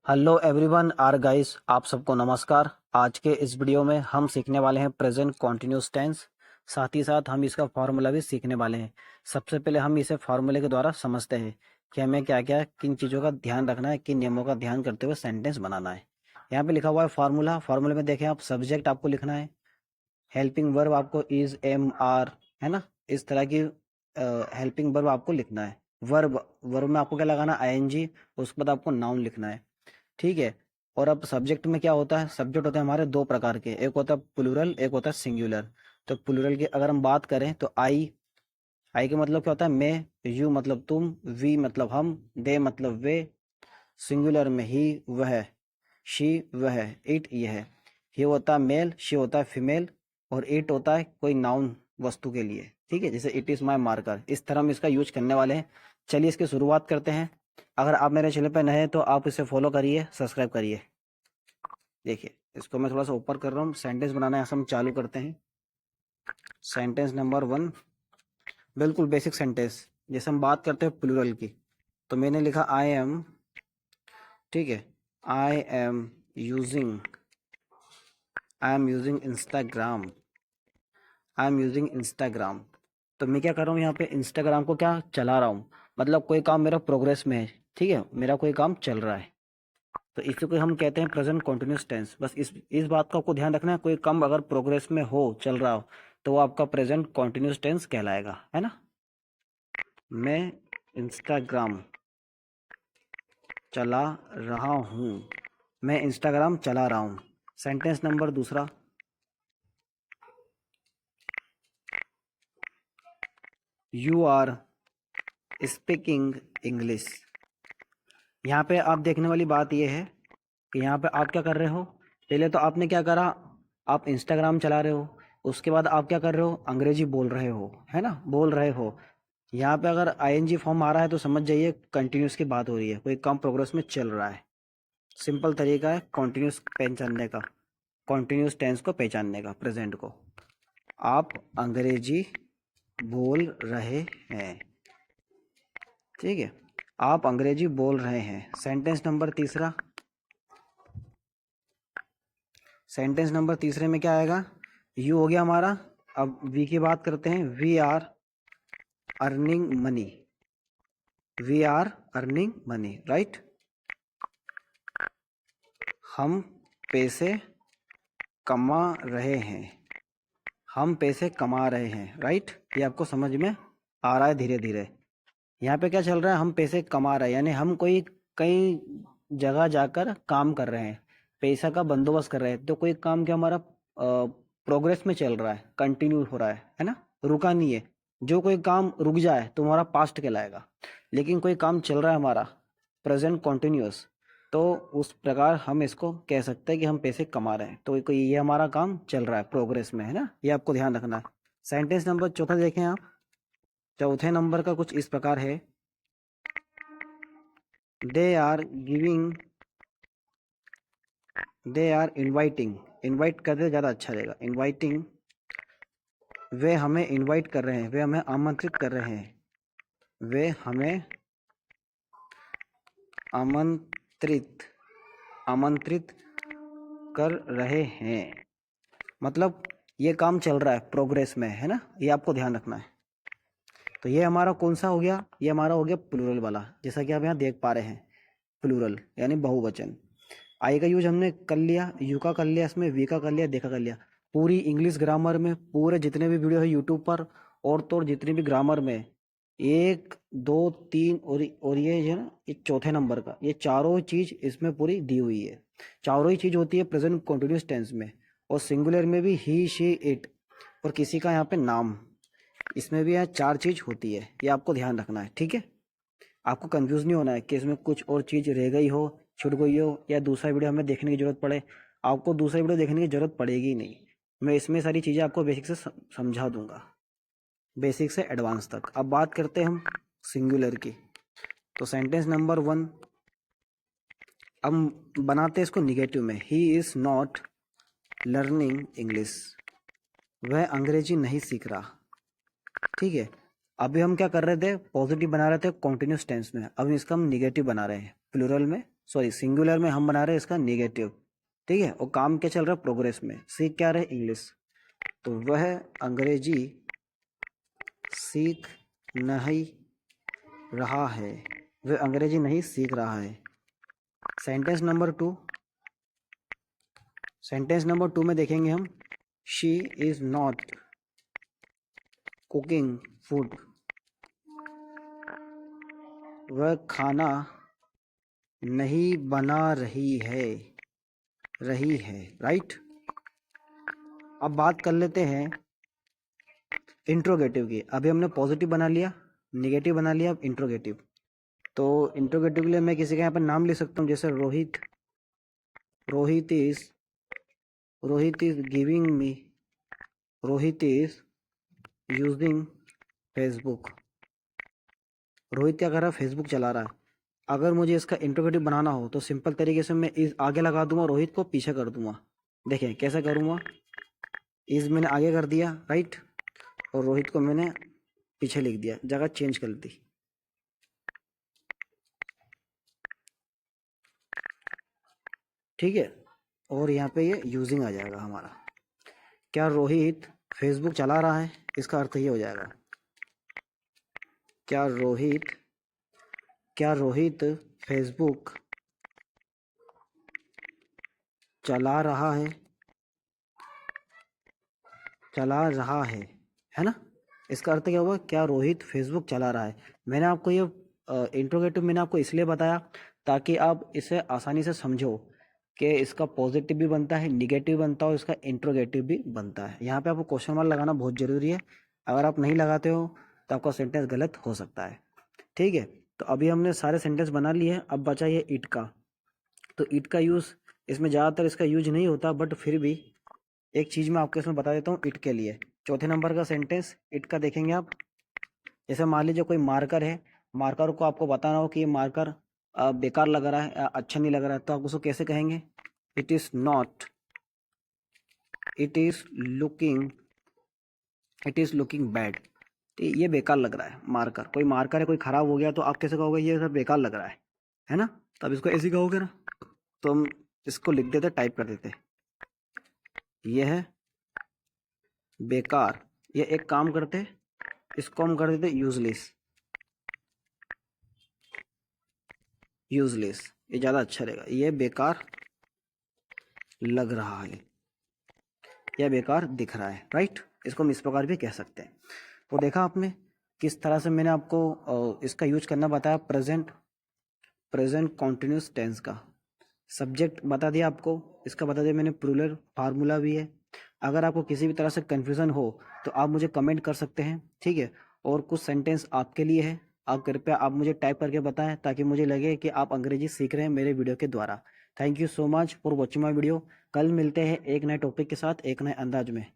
Hello everyone are guys, आप सबको नमस्कार। आज के इस वीडियो में हम सीखने वाले हैं प्रेजेंट कॉन्टिन्यूस टेंस। साथ ही साथ हम इसका फॉर्मूला भी सीखने वाले हैं। सबसे पहले हम इसे फॉर्मूले के द्वारा समझते हैं कि हमें क्या क्या किन चीज़ों का ध्यान रखना है, किन नियमों का ध्यान करते हुए सेंटेंस बनाना है। यहाँ पे लिखा हुआ है फार्मूला। फार्मूले में देखें आप, सब्जेक्ट आपको लिखना है, हेल्पिंग वर्ब आपको इज एम आर, है ना, इस तरह की हेल्पिंग वर्ब आपको लिखना है। वर्ब वर्ब में आपको क्या लगाना, आईएनजी। उसके बाद आपको नाउन लिखना है, ठीक है। और अब सब्जेक्ट में क्या होता है, सब्जेक्ट होते हैं हमारे दो प्रकार के, एक होता है प्लूरल, एक होता है सिंगुलर। तो प्लूरल की अगर हम बात करें तो आई का मतलब क्या होता है, मैं, यू मतलब तुम, वी मतलब हम, दे मतलब वे, सिंगुलर में ही वह, शी वह, इट यह। ही होता है मेल, शी होता है फीमेल, और इट होता है कोई नाउन वस्तु के लिए, ठीक है, जैसे इट इज माई मार्कर। इस तरह हम इसका यूज करने वाले हैं। चलिए इसकी शुरुआत करते हैं। अगर आप मेरे चैनल पर नए हैं तो आप इसे फॉलो करिए, सब्सक्राइब करिए। देखिए, इसको मैं थोड़ा सा ऊपर कर रहा हूँ। सेंटेंस बनाना है, हम चालू करते हैं। सेंटेंस नंबर 1, बिल्कुल बेसिक सेंटेंस। जैसे हम बात करते हैं प्लूरल की, तो मैंने लिखा आई एम, ठीक है, I am using, I am using Instagram, I am using Instagram. तो मैं क्या कर रहा हूँ यहाँ पे, इंस्टाग्राम को क्या चला रहा हूँ, मतलब कोई काम मेरा प्रोग्रेस में है, ठीक है, मेरा कोई काम चल रहा है। तो इसी को हम कहते हैं प्रेजेंट कॉन्टिन्यूस टेंस। बस इस बात का आपको ध्यान रखना है, कोई काम अगर प्रोग्रेस में हो, चल रहा हो, तो वो आपका प्रेजेंट कॉन्टिन्यूस टेंस कहलाएगा, है ना। मैं इंस्टाग्राम चला रहा हूँ, मैं इंस्टाग्राम चला रहा हूँ। सेंटेंस नंबर दूसरा, यू आर स्पीकिंग इंग्लिश। यहाँ पे आप देखने वाली बात यह है कि यहाँ पे आप क्या कर रहे हो, पहले तो आपने क्या करा, आप इंस्टाग्राम चला रहे हो, उसके बाद आप क्या कर रहे हो, अंग्रेजी बोल रहे हो, है ना, बोल रहे हो। यहाँ पे अगर आईएनजी फॉर्म आ रहा है तो समझ जाइए कंटिन्यूस की बात हो रही है, कोई काम प्रोग्रेस में चल रहा है। सिंपल तरीका है कॉन्टिन्यूस पहचानने का, कॉन्टिन्यूस टेंस को पहचानने का, प्रेजेंट को। आप अंग्रेजी बोल रहे हैं, ठीक है, आप अंग्रेजी बोल रहे हैं। सेंटेंस नंबर तीसरा, सेंटेंस नंबर तीसरे में क्या आएगा, यू हो गया हमारा। अब वी की बात करते हैं, we are earning money, we are earning money, right. हम पैसे कमा रहे हैं, हम पैसे कमा रहे हैं, राइट। ये आपको समझ में आ रहा है धीरे धीरे। यहाँ पे क्या चल रहा है, हम पैसे कमा रहे हैं, यानी हम कोई कई जगह जाकर काम कर रहे हैं, पैसा का बंदोबस्त कर रहे हैं। तो कोई काम क्या हमारा प्रोग्रेस में चल रहा है, कंटिन्यू हो रहा है ना, रुका नहीं है। जो कोई काम रुक जाए तो हमारा पास्ट कहलाएगा, लेकिन कोई काम चल रहा है हमारा प्रेजेंट कॉन्टिन्यूअस, तो उस प्रकार हम इसको कह सकते हैं कि हम पैसे कमा रहे हैं। तो कोई ये हमारा काम चल रहा है, प्रोग्रेस में है ना, ये आपको ध्यान रखना है। सेंटेंस नंबर चौथा देखें आप, चौथे नंबर का कुछ इस प्रकार है, they are giving, they are inviting, invite कर दे ज़्यादा अच्छा रहेगा, इनवाइटिंग, वे हमें इनवाइट कर रहे हैं, वे हमें आमंत्रित कर रहे हैं, वे हमें आमंत्रित, आमंत्रित कर रहे हैं। मतलब ये काम चल रहा है, प्रोग्रेस में है ना, ये आपको ध्यान रखना है। तो ये हमारा कौन सा हो गया, ये हमारा हो गया प्लूरल वाला, जैसा कि आप यहाँ देख पा रहे हैं, प्लूरल यानी बहुवचन। आई का यूज हमने कर लिया, यू का कर लिया, इसमें वी का कर लिया, दे का कर लिया। पूरी इंग्लिश ग्रामर में, पूरे जितने भी वीडियो है यूट्यूब पर, और तो जितनी भी ग्रामर में, एक दो तीन और ये जो है ना, ये चौथे नंबर का, ये चारों चीज इसमें पूरी दी हुई है। चारों ही चीज होती है प्रेजेंट कॉन्टिन्यूस टेंस में, और सिंगुलर में भी ही, शी, इट, और किसी का यहाँ पे नाम, इसमें भी यहाँ चार चीज होती है। ये आपको ध्यान रखना है, ठीक है। आपको कंफ्यूज नहीं होना है कि इसमें कुछ और चीज़ रह गई हो, छूट गई हो, या दूसरा वीडियो हमें देखने की जरूरत पड़े। आपको दूसरा वीडियो देखने की जरूरत पड़ेगी ही नहीं, मैं इसमें सारी चीज़ें आपको बेसिक से समझा दूंगा, बेसिक से एडवांस तक। अब बात करते हैं हम सिंगुलर की। तो सेंटेंस नंबर 1, अब बनाते हैं इसको निगेटिव में, he is not learning English, वह अंग्रेजी नहीं सीख रहा, ठीक है। अभी हम क्या कर रहे थे, पॉजिटिव बना रहे थे कॉन्टिन्यूस टेंस में, अब इसका हम निगेटिव बना रहे हैं प्लूरल में, सॉरी सिंगुलर में हम बना रहे हैं इसका नेगेटिव, ठीक है। और काम क्या चल रहा है, प्रोग्रेस में। सीख क्या रहे, इंग्लिश। तो वह अंग्रेजी सीख नहीं रहा है, वह अंग्रेजी नहीं सीख रहा है। Sentence number two, sentence number two में देखेंगे हम, she is not cooking food, वह खाना नहीं बना रही है, राइट। अब बात कर लेते हैं इंट्रोगेटिव की। अभी हमने पॉजिटिव बना लिया, नेगेटिव बना लिया, अब इंट्रोगेटिव। तो इंट्रोगेटिव के लिए मैं किसी का यहाँ पर नाम लिख सकता हूँ, जैसे Rohit. Rohit is giving me, Rohit is using Facebook. Rohit क्या कर रहा है, फेसबुक चला रहा है। अगर मुझे इसका इंट्रोगेटिव बनाना हो तो सिंपल तरीके से मैं इस आगे लगा दूंगा, रोहित को पीछे कर दूंगा। देखिए कैसे करूंगा, इस मैंने आगे कर दिया, राइट, और रोहित को मैंने पीछे लिख दिया, जगह चेंज कर दी। ठीक है, और यहाँ पे ये यूजिंग आ जाएगा हमारा। क्या रोहित फेसबुक चला रहा है, इसका अर्थ ये हो जाएगा, क्या रोहित फेसबुक चला रहा है ना। इसका अर्थ क्या हुआ, क्या रोहित फेसबुक चला रहा है। मैंने आपको ये इंट्रोगेटिव मैंने आपको इसलिए बताया ताकि आप इसे आसानी से समझो कि इसका पॉजिटिव भी बनता है, निगेटिव बनता है, और इसका इंट्रोगेटिव भी बनता है। यहाँ पे आपको क्वेश्चन मार्क लगाना बहुत ज़रूरी है। अगर आप नहीं लगाते हो तो आपका सेंटेंस गलत हो सकता है, ठीक है। तो अभी हमने सारे सेंटेंस बना लिए हैं, अब बचा ये इट का। तो इट का यूज़, इसमें ज़्यादातर इसका यूज नहीं होता, बट फिर भी एक चीज़ मैं आपको इसमें बता देता हूँ इट के लिए। चौथे नंबर का सेंटेंस इट का देखेंगे आप। जैसे मान लीजिए कोई मार्कर है, मार्कर को आपको बताना हो कि ये मार्कर बेकार लग रहा है, अच्छा नहीं लग रहा है, तो आप उसको कैसे कहेंगे, it is not, it is looking bad. तो ये बेकार लग रहा है मार्कर, कोई मार्कर है, कोई ख़राब हो गया, तो आप कैसे कहोगे, ये सब बेकार लग रहा है ना। तो अब इसको ऐसे ही कहोगे ना। तो हम इसको लिख देते, टाइप कर देते, ये है बेकार। ये एक काम करते, इसको हम कर देते यूजलेस, ये ज़्यादा अच्छा रहेगा। ये बेकार लग रहा है या बेकार दिख रहा है, राइट। इसको हम इस प्रकार भी कह सकते हैं। तो देखा आपने किस तरह से मैंने आपको इसका यूज करना बताया। प्रेजेंट कॉन्टिन्यूस टेंस का सब्जेक्ट बता दिया आपको, इसका बता दिया मैंने, प्लूरल फार्मूला भी है। अगर आपको किसी भी तरह से कन्फ्यूज़न हो तो आप मुझे कमेंट कर सकते हैं, ठीक है। और कुछ सेंटेंस आपके लिए है, आप कृपया आप मुझे टाइप करके बताएं ताकि मुझे लगे कि आप अंग्रेजी सीख रहे हैं मेरे वीडियो के द्वारा। Thank you so much for watching my video. कल मिलते हैं एक नए टॉपिक के साथ, एक नए अंदाज में।